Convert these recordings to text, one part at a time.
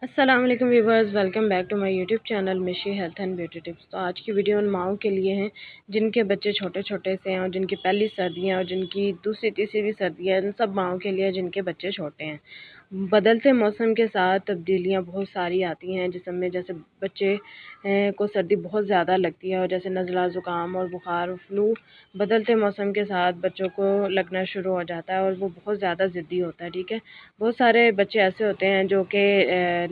अस्सलाम वालेकुम viewers, welcome back to my YouTube channel Mishi health and beauty tips. तो आज की वीडियो उन माओं के लिए हैं जिनके बच्चे छोटे छोटे से हैं और जिनकी पहली सर्दियाँ और जिनकी दूसरी तीसरी भी सर्दियाँ, इन सब माओं के लिए जिनके बच्चे छोटे हैं। बदलते मौसम के साथ तब्दीलियाँ बहुत सारी आती हैं जिसम में, जैसे बच्चे को सर्दी बहुत ज़्यादा लगती है और जैसे नज़ला, ज़ुकाम और बुखार और फ्लू बदलते मौसम के साथ बच्चों को लगना शुरू हो जाता है और वो बहुत ज़्यादा ज़िद्दी होता है। ठीक है, बहुत सारे बच्चे ऐसे होते हैं जो कि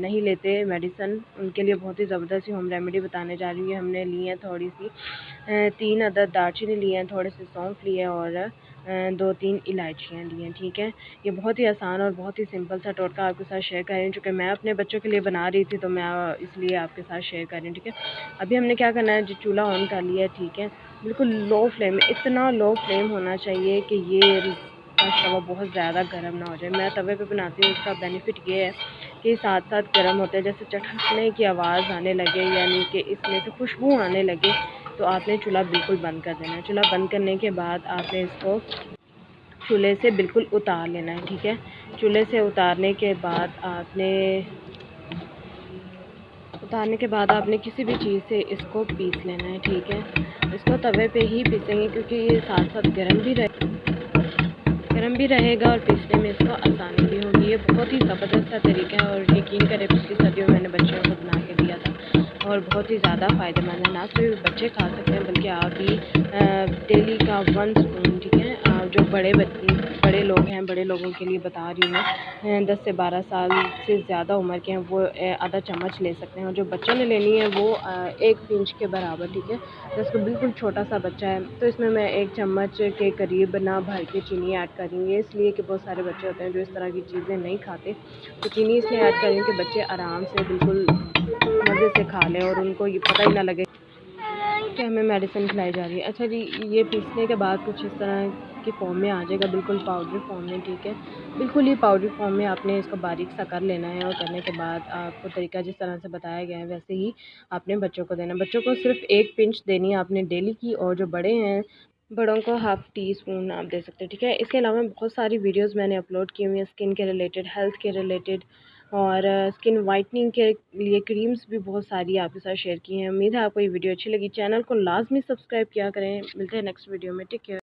नहीं लेते मेडिसन। उनके लिए बहुत ही ज़बरदस्त होम रेमेडी बताने जा रही है। हमने ली है थोड़ी सी 3 अदद दालचीनी ली है, थोड़े से सौंफ लिए और 2-3 इलायचियाँ ली हैं। ठीक है, ये बहुत ही आसान और बहुत ही सिंपल सा टोटका आपके साथ शेयर कर रही हूँ, चूँकि मैं अपने बच्चों के लिए बना रही थी तो मैं इसलिए आपके साथ शेयर कर रही हूँ। ठीक है, अभी हमने क्या करना है, जो चूल्हा ऑन कर लिया है, ठीक है, बिल्कुल लो फ्लेम में, इतना लो फ्लेम होना चाहिए कि ये तवा बहुत ज़्यादा गर्म ना हो जाए। मैं तवे पे बनाती हूँ, उसका बेनिफिट ये है कि साथ साथ गर्म होते हैं, जैसे चटकने की आवाज़ आने लगे यानी कि इसमें से खुशबू आने लगे तो आपने चूल्हा बिल्कुल बंद कर देना है। चूल्हा बंद करने के बाद आपने इसको चूल्हे से बिल्कुल उतार लेना है। ठीक है, चूल्हे से उतारने के बाद आपने किसी भी चीज़ से इसको पीस लेना है। ठीक है, इसको तवे पे ही पीसेंगे क्योंकि ये साथ साथ गर्म भी रहेगा और पीसने में इसको आसानी भी होगी। ये बहुत ही ज़बरदस्त सा तरीका है और यकीन करें पिछली सर्दियों में मैंने बच्चों को बना के दिया था और बहुत ही ज़्यादा फ़ायदेमंद है। ना सिर्फ बच्चे खा सकते हैं बल्कि आप भी डेली का 1 स्पून, ठीक है, जो बड़े लोग हैं, बड़े लोगों के लिए बता रही हूँ मैं, 10 से 12 साल से ज़्यादा उम्र के हैं, वो आधा चम्मच ले सकते हैं और जो बच्चों ने लेनी है वो 1 पिंच के बराबर। ठीक है, जैसे बिल्कुल छोटा सा बच्चा है तो इसमें मैं 1 चम्मच के करीब ना भर के चीनी ऐड कर रही हूँ, इसलिए कि बहुत सारे बच्चे होते हैं जो इस तरह की चीज़ें नहीं खाते, तो चीनी इसलिए ऐड कर रही हूँ कि बच्चे आराम से बिल्कुल मज़े से खा लें और उनको ये पता ही ना लगे कि हमें मेडिसिन खिलाई जा रही है। अच्छा जी, ये पीसने के बाद कुछ इस तरह की फॉर्म में आ जाएगा, बिल्कुल पाउडर फॉर्म में। ठीक है, बिल्कुल ही पाउडर फॉर्म में आपने इसको बारीक सा कर लेना है और करने के बाद आपको तरीका जिस तरह से बताया गया है वैसे ही आपने बच्चों को देना। बच्चों को सिर्फ 1 पिंच देनी है आपने डेली की, और जो बड़े हैं बड़ों को हाफ़ टी स्पून आप दे सकते हैं। ठीक है, इसके अलावा बहुत सारी वीडियोस मैंने अपलोड की हुई हैं स्किन के रिलेटेड, हेल्थ के रिलेटेड और स्किन वाइटनिंग के लिए क्रीम्स भी बहुत सारी आपके साथ शेयर की हैं। उम्मीद है आपको ये वीडियो अच्छी लगी। चैनल को लाजमी सब्सक्राइब किया करें। मिलते हैं नेक्स्ट वीडियो में। Take care.